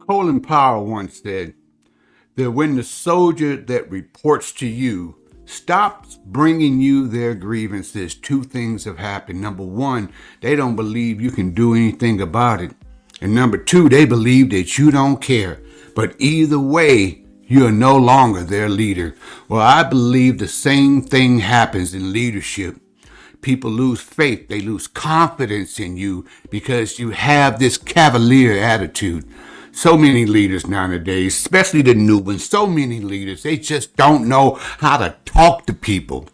Colin Powell once said that when the soldier that reports to you stops bringing you their grievances, two things have happened. Number one, they don't believe you can do anything about it. And number two, they believe that you don't care. But either way, you are no longer their leader. Well, I believe the same thing happens in leadership. People lose faith, they lose confidence in you because you have this cavalier attitude. So many leaders nowadays, especially the new ones, so many leaders, they just don't know how to talk to people.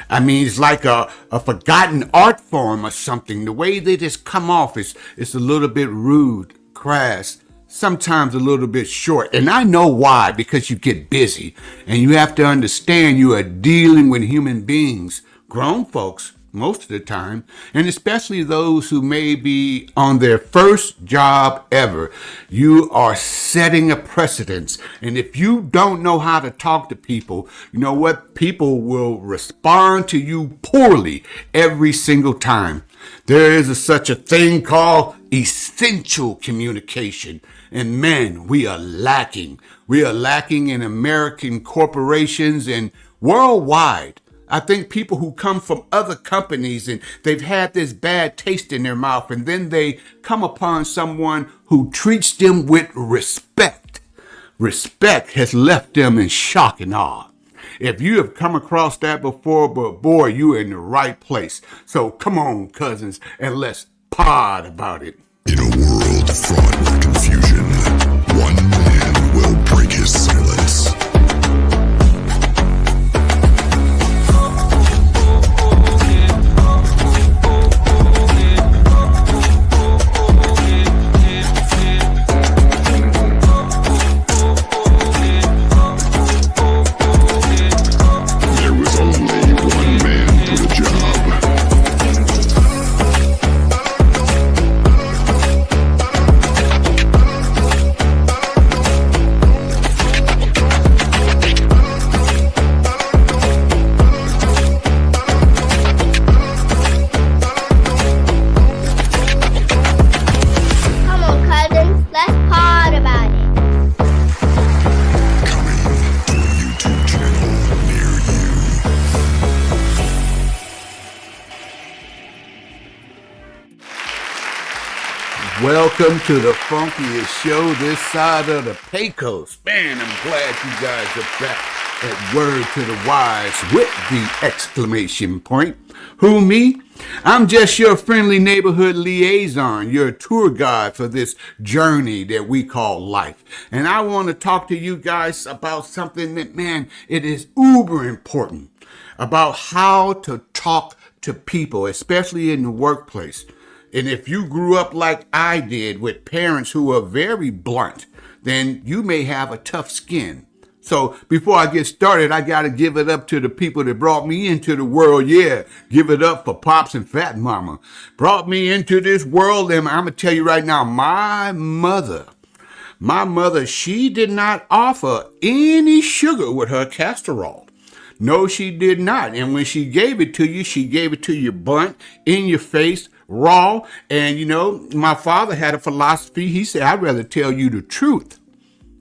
I mean, it's like a forgotten art form or something. The way they just come off is it's a little bit rude, crass, sometimes a little bit short. And I know why, because you get busy and you have to understand you are dealing with human beings, grown folks, most of the time, and especially those who may be on their first job ever. You are setting a precedence. And if you don't know how to talk to people, you know what? People will respond to you poorly every single time. There is such a thing called essential communication. And man, we are lacking. We are lacking in American corporations and worldwide. I think people who come from other companies and they've had this bad taste in their mouth, and then they come upon someone who treats them with respect. Respect has left them in shock and awe. If you have come across that before, but boy, you're in the right place. So come on, cousins, and let's pod about it. In a world fraught with confusion, one man will break his silence. Welcome to the funkiest show this side of the Pecos. Man, I'm glad you guys are back at Word to the Wise with the exclamation point. Who, me? I'm just your friendly neighborhood liaison, your tour guide for this journey that we call life. And I want to talk to you guys about something that, man, it is uber important, about how to talk to people, especially in the workplace. And if you grew up like I did with parents who are very blunt, then you may have a tough skin. So before I get started, I got to give it up to the people that brought me into the world. Yeah, give it up for Pops and Fat Mama. Brought me into this world, and I'm going to tell you right now, my mother, she did not offer any sugar with her casserole. No, she did not. And when she gave it to you blunt, in your face, raw. And you know, my father had a philosophy. He said, I'd rather tell you the truth,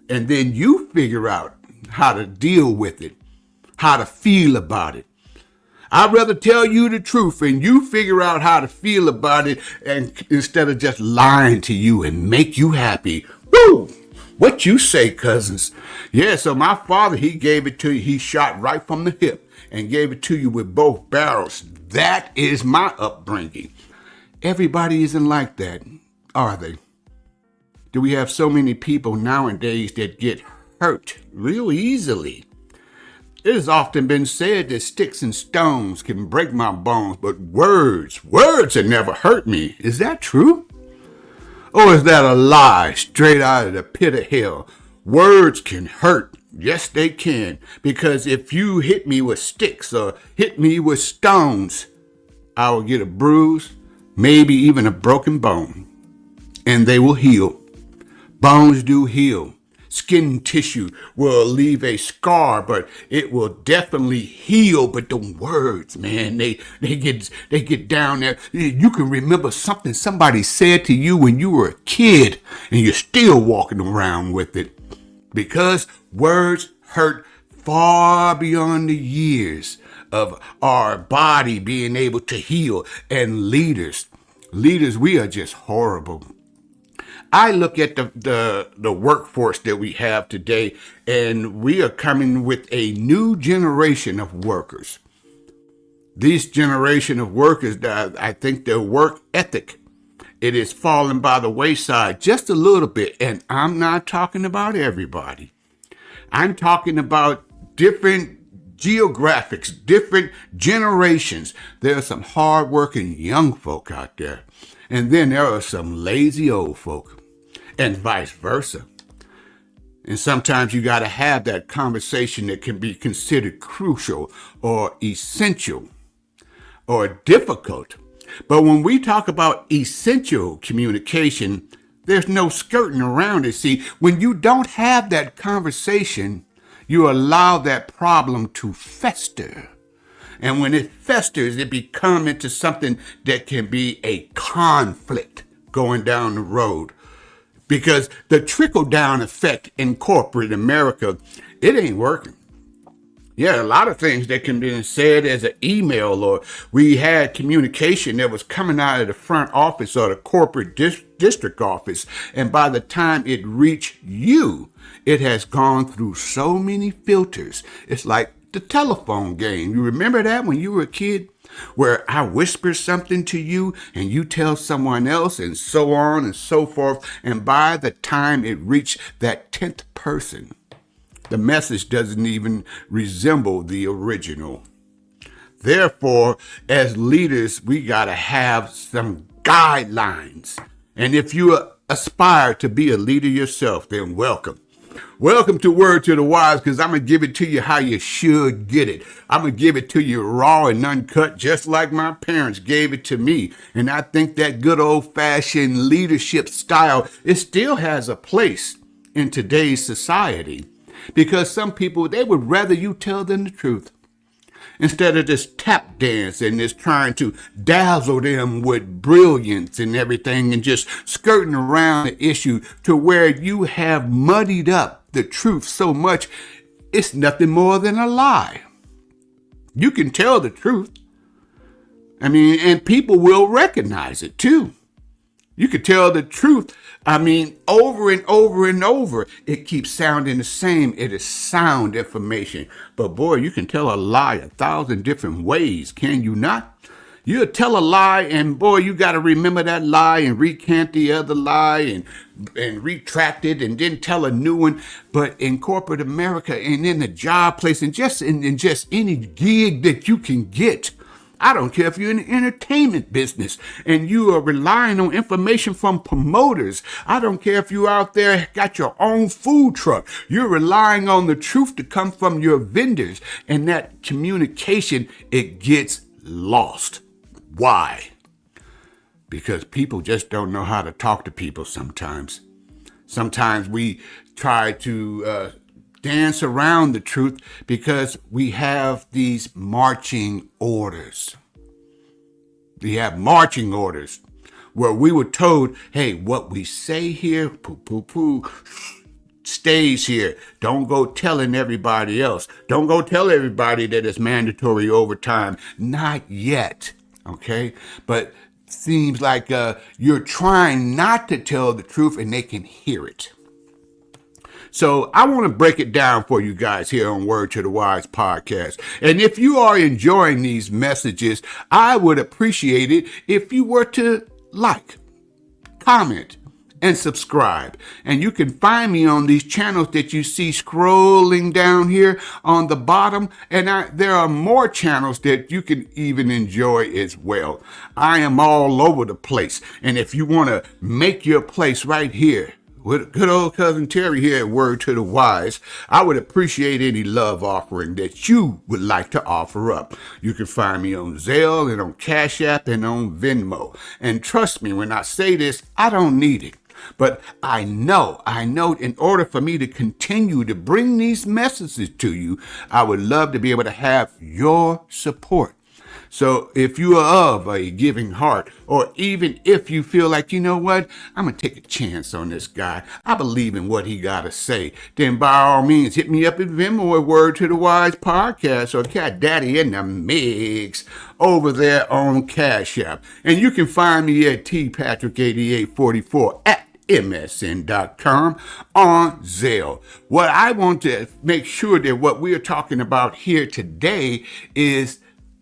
and then you figure out how to deal with it, how to feel about it. I'd rather tell you the truth and you figure out how to feel about it, and instead of just lying to you and make you happy. Woo! What you say, cousins? Yeah, so my father, he gave it to you. He shot right from the hip and gave it to you with both barrels. That is my upbringing. Everybody isn't like that, are they? Do we have so many people nowadays that get hurt real easily? It has often been said that sticks and stones can break my bones, but words have never hurt me. Is that true? Or is that a lie straight out of the pit of hell? Words can hurt. Yes, they can. Because if you hit me with sticks or hit me with stones, I will get a bruise, maybe even a broken bone, and they will heal. Bones do heal. skin tissue will leave a scar, but it will definitely heal. But the words, man, they get down there. You can remember something somebody said to you when you were a kid, and you're still walking around with it, because words hurt far beyond the years of our body being able to heal. And leaders, we are just horrible. I look at the workforce that we have today, and we are coming with a new generation of workers. This generation of workers, I think their work ethic, it is falling by the wayside just a little bit. And I'm not talking about everybody. I'm talking about different geographics, different generations. There are some hardworking young folk out there, and then there are some lazy old folk, and vice versa. And sometimes you got to have that conversation that can be considered crucial or essential or difficult. But when we talk about essential communication, there's no skirting around it. See, when you don't have that conversation, you allow that problem to fester. And when it festers, it becomes into something that can be a conflict going down the road. Because the trickle-down effect in corporate America, it ain't working. Yeah, a lot of things that can be said as an email, or we had communication that was coming out of the front office or the corporate district office, and by the time it reached you, it has gone through so many filters. It's like the telephone game. You remember that when you were a kid, where I whisper something to you and you tell someone else, and so on and so forth, and by the time it reached that 10th person, the message doesn't even resemble the original. Therefore, as leaders, we got to have some guidelines. And if you aspire to be a leader yourself, then welcome. Welcome to Word to the Wise, because I'm going to give it to you how you should get it. I'm going to give it to you raw and uncut, just like my parents gave it to me. And I think that good old-fashioned leadership style, it still has a place in today's society. Because some people, they would rather you tell them the truth instead of this tap dance and this trying to dazzle them with brilliance and everything, and just skirting around the issue to where you have muddied up the truth so much, it's nothing more than a lie. You can tell the truth. And people will recognize it too. You could tell the truth, over and over and over. It keeps sounding the same. It is sound information. But boy, you can tell a lie 1,000 different ways, can you not? You'll tell a lie, and boy, you got to remember that lie and recant the other lie and retract it and then tell a new one. But in corporate America and in the job place and just in just any gig that you can get, I don't care if you're in the entertainment business and you are relying on information from promoters. I don't care if you out there got your own food truck. You're relying on the truth to come from your vendors, and that communication, it gets lost. Why? Because people just don't know how to talk to people sometimes. Sometimes we try to dance around the truth because we have these marching orders. We have marching orders where we were told, hey, what we say here, stays here. Don't go telling everybody else. Don't go tell everybody that it's mandatory overtime. Not yet, okay? But seems like you're trying not to tell the truth and they can hear it. So I want to break it down for you guys here on Word to the Wise podcast. And if you are enjoying these messages, I would appreciate it if you were to like, comment, and subscribe. And you can find me on these channels that you see scrolling down here on the bottom. And there are more channels that you can even enjoy as well. I am all over the place. And if you want to make your place right here with good old cousin Terry here at Word to the Wise, I would appreciate any love offering that you would like to offer up. You can find me on Zelle and on Cash App and on Venmo. And trust me, when I say this, I don't need it. But I know in order for me to continue to bring these messages to you, I would love to be able to have your support. So if you are of a giving heart, or even if you feel like, you know what, I'm going to take a chance on this guy, I believe in what he got to say, then by all means, hit me up at Venmo at Word to the Wise Podcast, or Cat Daddy in the Mix over there on Cash App. And you can find me at tpatrick8844 at msn.com on Zelle. What I want to make sure that what we are talking about here today is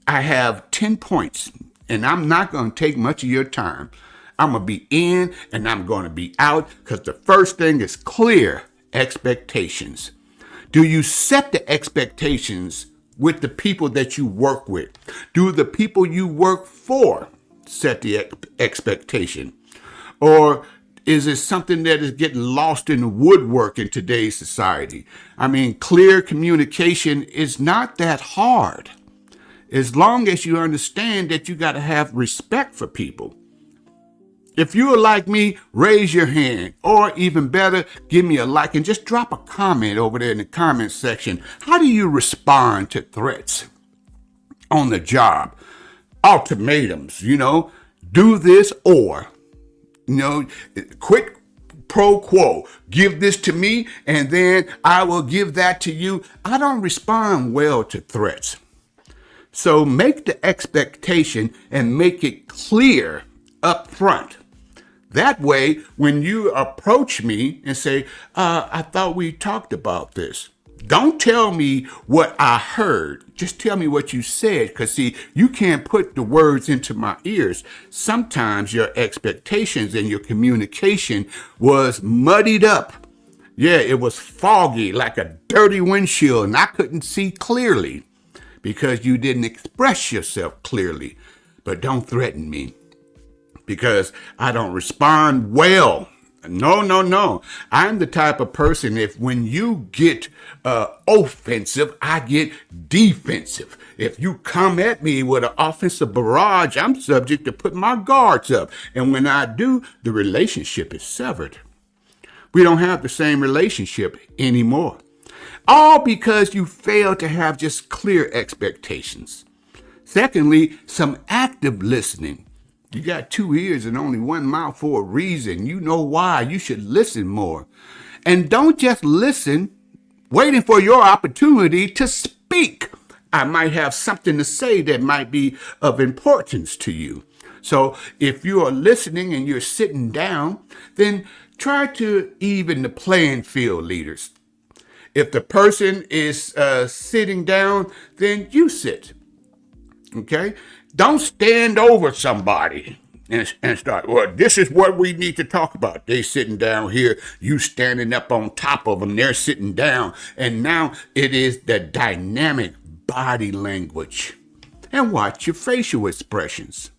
I have 10 points, and I'm not going to take much of your time. I'm going to be in and I'm going to be out, because the first thing is clear expectations. Do you set the expectations with the people that you work with? Do the people you work for set the expectation? Or is it something that is getting lost in the woodwork in today's society? I mean, clear communication is not that hard, as long as you understand that you got to have respect for people. If you're like me, raise your hand, or even better, give me a like and just drop a comment over there in the comment section. How do you respond to threats on the job? Ultimatums, do this or, quid pro quo, give this to me and then I will give that to you. I don't respond well to threats. So make the expectation and make it clear up front. That way, when you approach me and say, I thought we talked about this, don't tell me what I heard. Just tell me what you said, because, see, you can't put the words into my ears. Sometimes your expectations and your communication was muddied up. Yeah, it was foggy like a dirty windshield, and I couldn't see clearly, because you didn't express yourself clearly. But don't threaten me, because I don't respond well. No. I'm the type of person, when you get offensive, I get defensive. If you come at me with an offensive barrage, I'm subject to put my guards up. And when I do, the relationship is severed. We don't have the same relationship anymore. All because you fail to have just clear expectations. Secondly, some active listening. You got 2 ears and only 1 mouth for a reason. You know why. You should listen more. And don't just listen, waiting for your opportunity to speak. I might have something to say that might be of importance to you. So if you are listening and you're sitting down, then try to even the playing field, leaders. If the person is sitting down, then you sit. Okay? Don't stand over somebody and start, well, this is what we need to talk about. They sitting down here, you standing up on top of them, they're sitting down. And now it is the dynamic body language. And watch your facial expressions.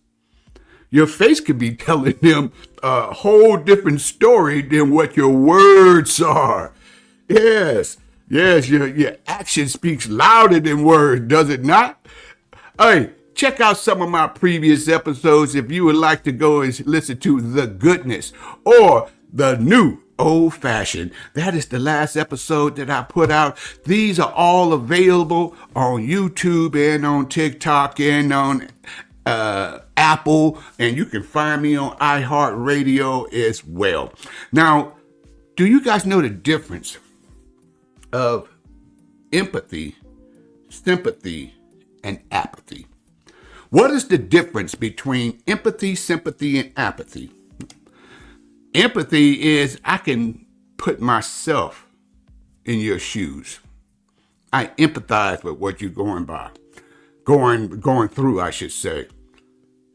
Your face could be telling them a whole different story than what your words are. Yes, your action speaks louder than words, does it not? Hey, check out some of my previous episodes if you would like to go and listen to The Goodness or The New Old Fashioned. That is the last episode that I put out. These are all available on YouTube and on TikTok and on Apple, and you can find me on iHeartRadio as well. Now, do you guys know the difference of empathy, sympathy, and apathy? What is the difference between empathy, sympathy, and apathy? Empathy is I can put myself in your shoes. I empathize with what you're going through, I should say.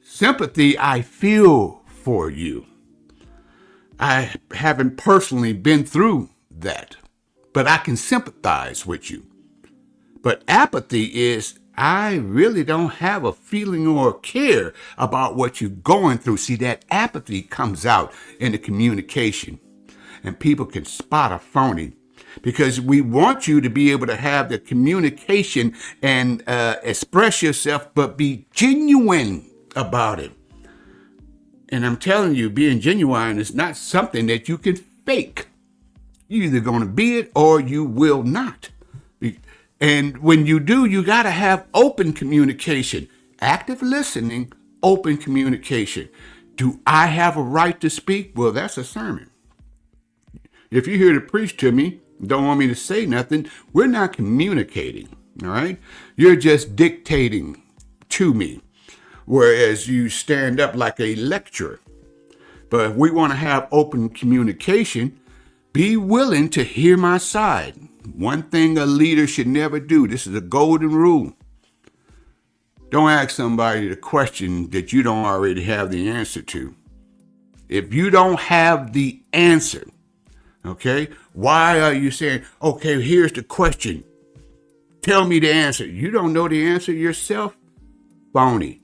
Sympathy, I feel for you. I haven't personally been through that, but I can sympathize with you. But apathy is I really don't have a feeling or care about what you're going through. See, that apathy comes out in the communication, and people can spot a phony, because we want you to be able to have the communication and express yourself, but be genuine about it. And I'm telling you, being genuine is not something that you can fake. You're either going to be it or you will not. And when you do, you got to have open communication, active listening, open communication. Do I have a right to speak? Well, that's a sermon. If you're here to preach to me, don't want me to say nothing, we're not communicating, all right? You're just dictating to me, whereas you stand up like a lecturer. But if we want to have open communication, be willing to hear my side. One thing a leader should never do, this is a golden rule. Don't ask somebody the question that you don't already have the answer to. If you don't have the answer, okay, why are you saying, okay, here's the question. Tell me the answer. You don't know the answer yourself? Phony.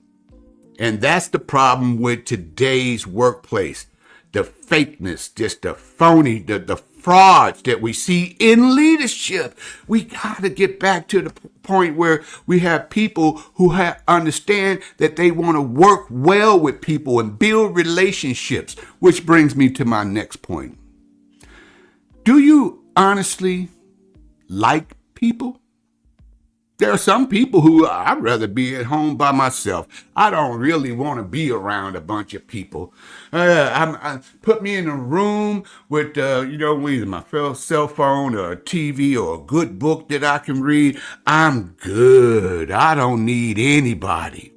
And that's the problem with today's workplace. The fakeness, just the phony, the frauds that we see in leadership. We got to get back to the point where we have people who understand that they want to work well with people and build relationships, which brings me to my next point. Do you honestly like people? There are some people who I'd rather be at home by myself. I don't really want to be around a bunch of people. Put me in a room with, either my cell phone or a TV or a good book that I can read. I'm good. I don't need anybody.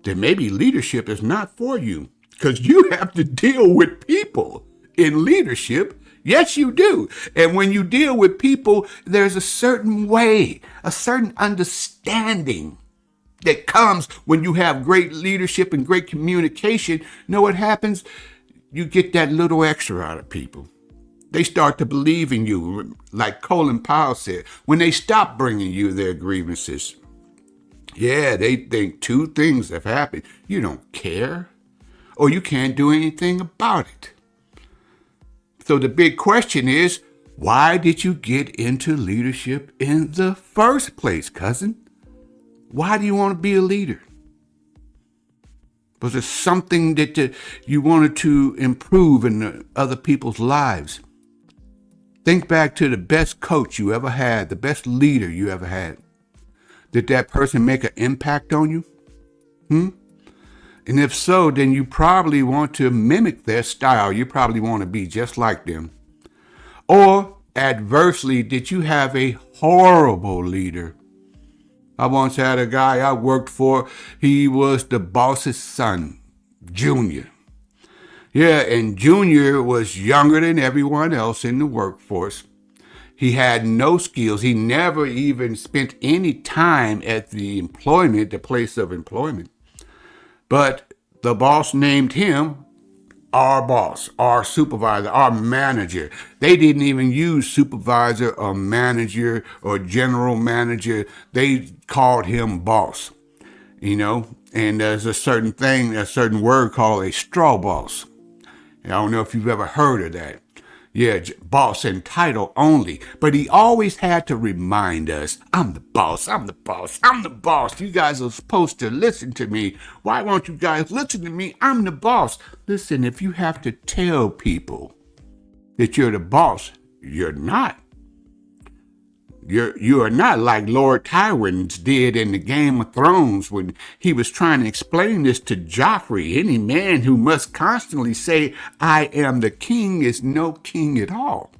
Then maybe leadership is not for you because you have to deal with people in leadership. Yes, you do. And when you deal with people, there's a certain way, a certain understanding that comes when you have great leadership and great communication. You know what happens? You get that little extra out of people. They start to believe in you, like Colin Powell said, when they stop bringing you their grievances. Yeah, they think two things have happened. You don't care, or you can't do anything about it. So the big question is, why did you get into leadership in the first place, cousin? Why do you want to be a leader? Was it something that you wanted to improve in other people's lives? Think back to the best coach you ever had, the best leader you ever had. Did that person make an impact on you? And if so, then you probably want to mimic their style. You probably want to be just like them. Or adversely, did you have a horrible leader? I once had a guy I worked for. He was the boss's son, Junior. Yeah, and Junior was younger than everyone else in the workforce. He had no skills. He never even spent any time at the place of employment. But the boss named him our boss, our supervisor, our manager. They didn't even use supervisor or manager or general manager. They called him boss, and there's a certain word called a straw boss. I don't know if you've ever heard of that. Yeah, boss and title only. But he always had to remind us, I'm the boss, I'm the boss, I'm the boss. You guys are supposed to listen to me. Why won't you guys listen to me? I'm the boss. Listen, if you have to tell people that you're the boss, you're not. You are not like Lord Tywin did in the Game of Thrones when he was trying to explain this to Joffrey. Any man who must constantly say, I am the king is no king at all.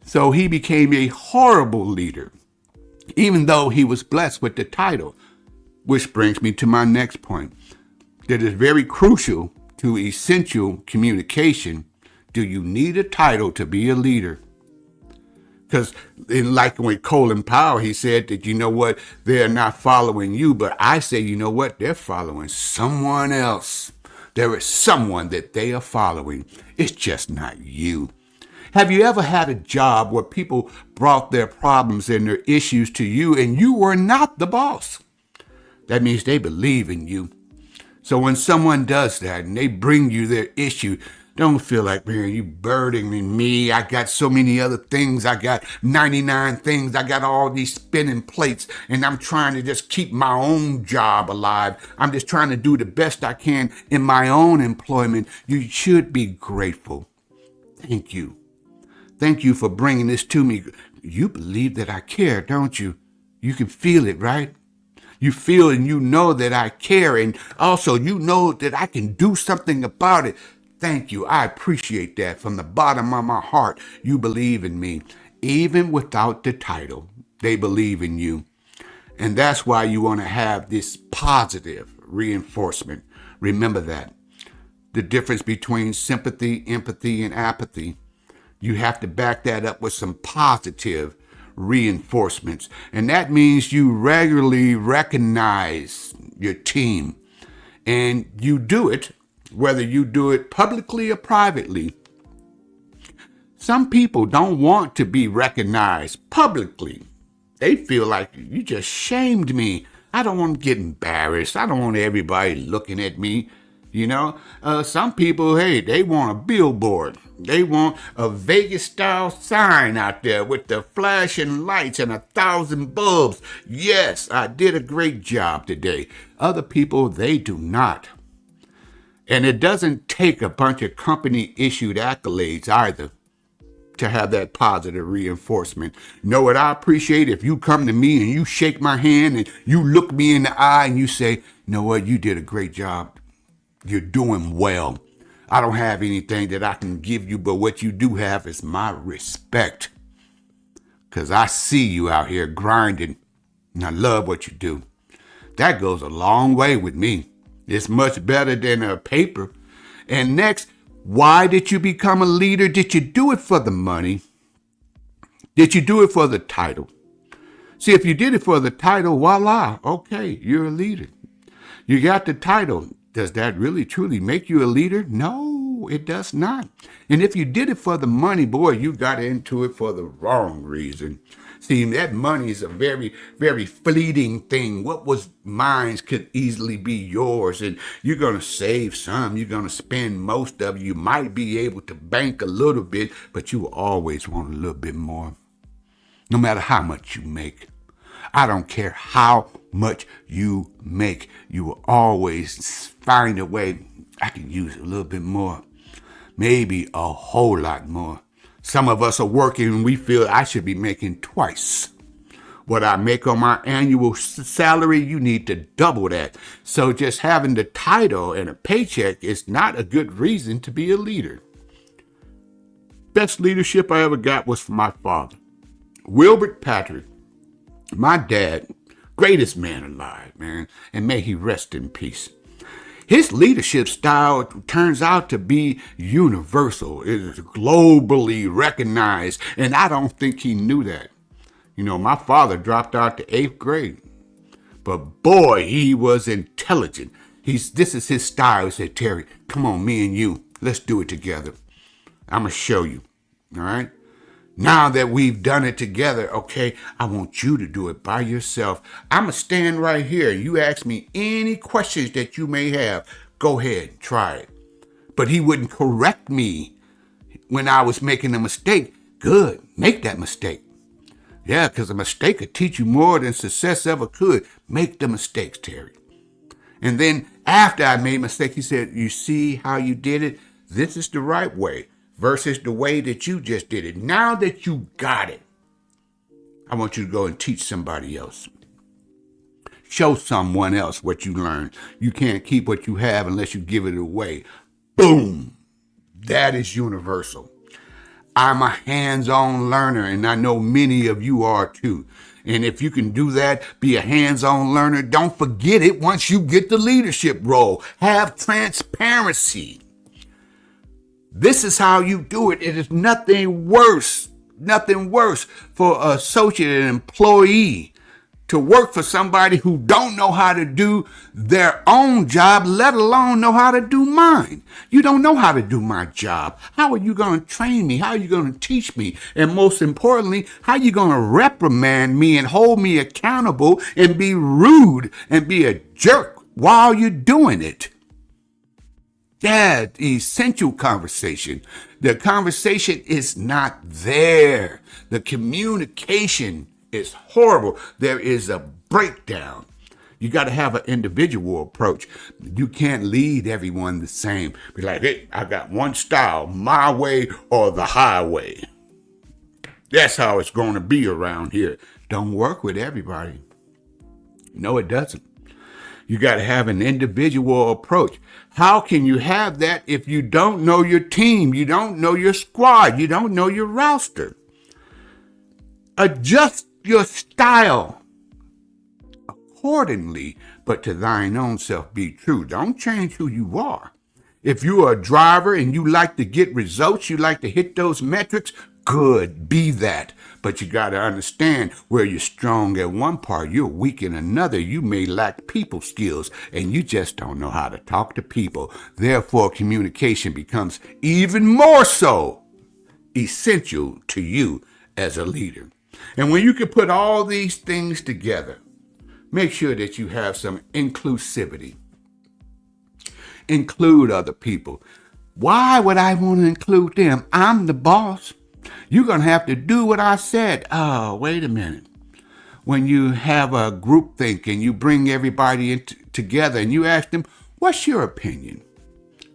So he became a horrible leader, even though he was blessed with the title. Which brings me to my next point. That is very crucial to essential communication. Do you need a title to be a leader? Because like when Colin Powell, he said that, you know what, they're not following you. But I say, you know what, they're following someone else. There is someone that they are following. It's just not you. Have you ever had a job where people brought their problems and their issues to you and you were not the boss? That means they believe in you. So when someone does that and they bring you their issue, Don't feel like, man, you burdening me. I got so many other things. I got 99 things. I got all these spinning plates, and I'm trying to just keep my own job alive. I'm just trying to do the best I can in my own employment. You should be grateful. Thank you. Thank you for bringing this to me. You believe that I care, don't you? You can feel it, right? You feel and you know that I care, and also you know that I can do something about it. Thank you. I appreciate that from the bottom of my heart. You believe in me. Even without the title, they believe in you. And that's why you want to have this positive reinforcement. Remember that. The difference between sympathy, empathy, and apathy. You have to back that up with some positive reinforcements. And that means you regularly recognize your team. And you do it, whether you do it publicly or privately. Some people don't want to be recognized publicly. They feel like you just shamed me. I don't want to get embarrassed. I don't want everybody looking at me. Some people, hey, they want a billboard. They want a Vegas-style sign out there with the flashing lights and 1,000 bulbs. Yes, I did a great job today. Other people, they do not. And it doesn't take a bunch of company-issued accolades either to have that positive reinforcement. Know what I appreciate? If you come to me and you shake my hand and you look me in the eye and you say, you know what, you did a great job. You're doing well. I don't have anything that I can give you, but what you do have is my respect. Because I see you out here grinding, and I love what you do. That goes a long way with me. It's much better than a paper. And next, why did you become a leader? Did you do it for the money? Did you do it for the title? See, if you did it for the title, voila, okay, you're a leader. You got the title. Does that really truly make you a leader? No, it does not. And if you did it for the money, boy, you got into it for the wrong reason. See, that money is a very, very fleeting thing. What was mine could easily be yours. And you're going to save some. You're going to spend most of it. You might be able to bank a little bit, but you will always want a little bit more. No matter how much you make. I don't care how much you make. You will always find a way. I can use a little bit more. Maybe a whole lot more. Some of us are working and we feel I should be making twice what I make on my annual salary. You need to double that. So just having the title and a paycheck is not a good reason to be a leader. Best leadership I ever got was from my father, Wilbert Patrick. My dad, greatest man alive, man, and may he rest in peace. His leadership style turns out to be universal. It is globally recognized, and I don't think he knew that. My father dropped out to 8th grade, but boy, he was intelligent. This is his style. He said, Terry, come on, me and you, let's do it together. I'm going to show you, all right? Now that we've done it together, okay, I want you to do it by yourself. I'm going to stand right here. You ask me any questions that you may have. Go ahead, try it. But he wouldn't correct me when I was making a mistake. Good, make that mistake. Yeah, because a mistake could teach you more than success ever could. Make the mistakes, Terry. And then after I made a mistake, he said, you see how you did it? This is the right way. Versus the way that you just did it. Now that you got it, I want you to go and teach somebody else. Show someone else what you learned. You can't keep what you have unless you give it away. Boom. That is universal. I'm a hands-on learner, and I know many of you are too. And if you can do that, be a hands-on learner, don't forget it once you get the leadership role. Have transparency. This is how you do it. It is nothing worse for an associate, an employee, to work for somebody who don't know how to do their own job, let alone know how to do mine. You don't know how to do my job. How are you going to train me? How are you going to teach me? And most importantly, how are you going to reprimand me and hold me accountable and be rude and be a jerk while you're doing it? Yeah, the essential conversation. The conversation is not there. The communication is horrible. There is a breakdown. You got to have an individual approach. You can't lead everyone the same. Be like, hey, I got one style, my way or the highway. That's how it's going to be around here. Don't work with everybody. No, it doesn't. You got to have an individual approach. How can you have that if you don't know your team? You don't know your squad. You don't know your roster. Adjust your style accordingly, but to thine own self be true. Don't change who you are. If you are a driver and you like to get results, you like to hit those metrics, good, be that. But you got to understand where you're strong at one part, you're weak in another. You may lack people skills and you just don't know how to talk to people. Therefore, communication becomes even more so essential to you as a leader. And when you can put all these things together, make sure that you have some inclusivity. Include other people. Why would I want to include them? I'm the boss. You're going to have to do what I said. Oh, wait a minute. When you have a group think and you bring everybody together and you ask them, what's your opinion?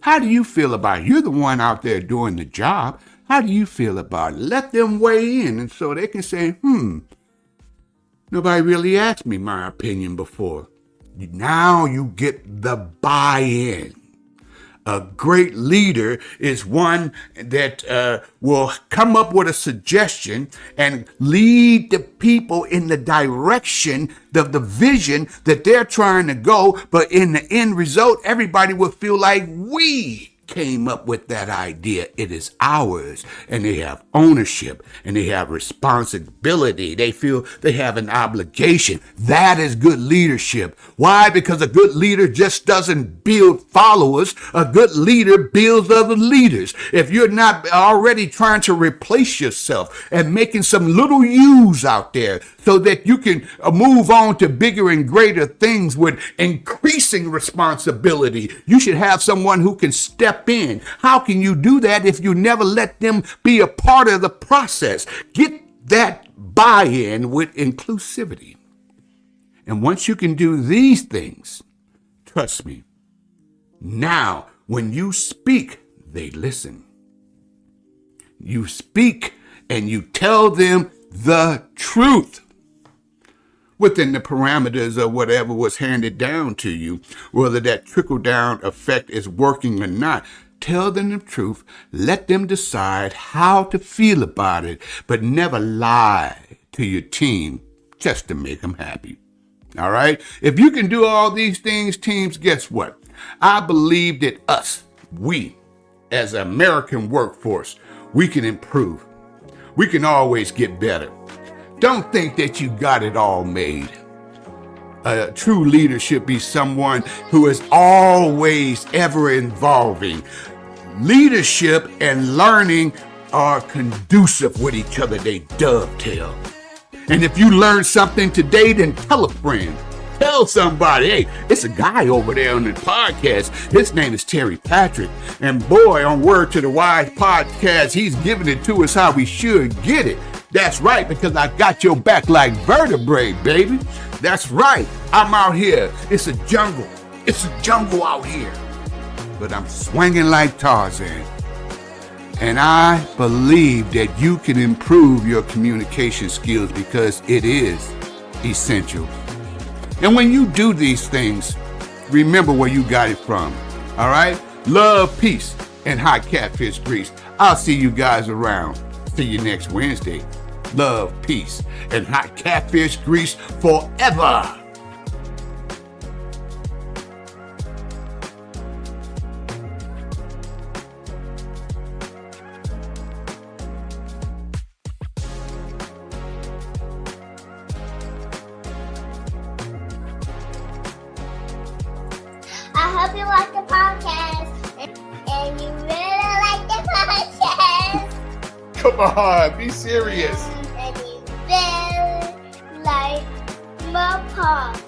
How do you feel about it? You're the one out there doing the job. How do you feel about it? Let them weigh in and so they can say, nobody really asked me my opinion before. Now you get the buy-in. A great leader is one that will come up with a suggestion and lead the people in the direction of the vision that they're trying to go. But in the end result, everybody will feel like we came up with that idea. It is ours, and they have ownership and they have responsibility. They feel they have an obligation. That is good leadership. Why? Because a good leader just doesn't build followers. A good leader builds other leaders. If you're not already trying to replace yourself and making some little U's out there so that you can move on to bigger and greater things with increasing responsibility, you should have someone who can step in. How can you do that if you never let them be a part of the process? Get that buy-in with inclusivity. And once you can do these things, trust me, now when you speak, they listen. You speak and you tell them the truth within the parameters of whatever was handed down to you, whether that trickle-down effect is working or not. Tell them the truth. Let them decide how to feel about it, but never lie to your team just to make them happy. All right? If you can do all these things, teams, guess what? I believe that we, as an American workforce, we can improve. We can always get better. Don't think that you got it all made. A true leader should be someone who is always ever involving. Leadership and learning are conducive with each other. They dovetail. And if you learn something today, then tell a friend. Tell somebody, hey, it's a guy over there on the podcast. His name is Terry Patrick. And boy, on Word to the Wise podcast, he's giving it to us how we should get it. That's right, because I got your back like vertebrae, baby. That's right. I'm out here. It's a jungle. It's a jungle out here. But I'm swinging like Tarzan. And I believe that you can improve your communication skills because it is essential. And when you do these things, remember where you got it from. All right? Love, peace, and hot catfish grease. I'll see you guys around. See you next Wednesday. Love, peace, and hot catfish grease forever. I hope you like the podcast and you really like the podcast. Come on, be serious. And you really like my podcast.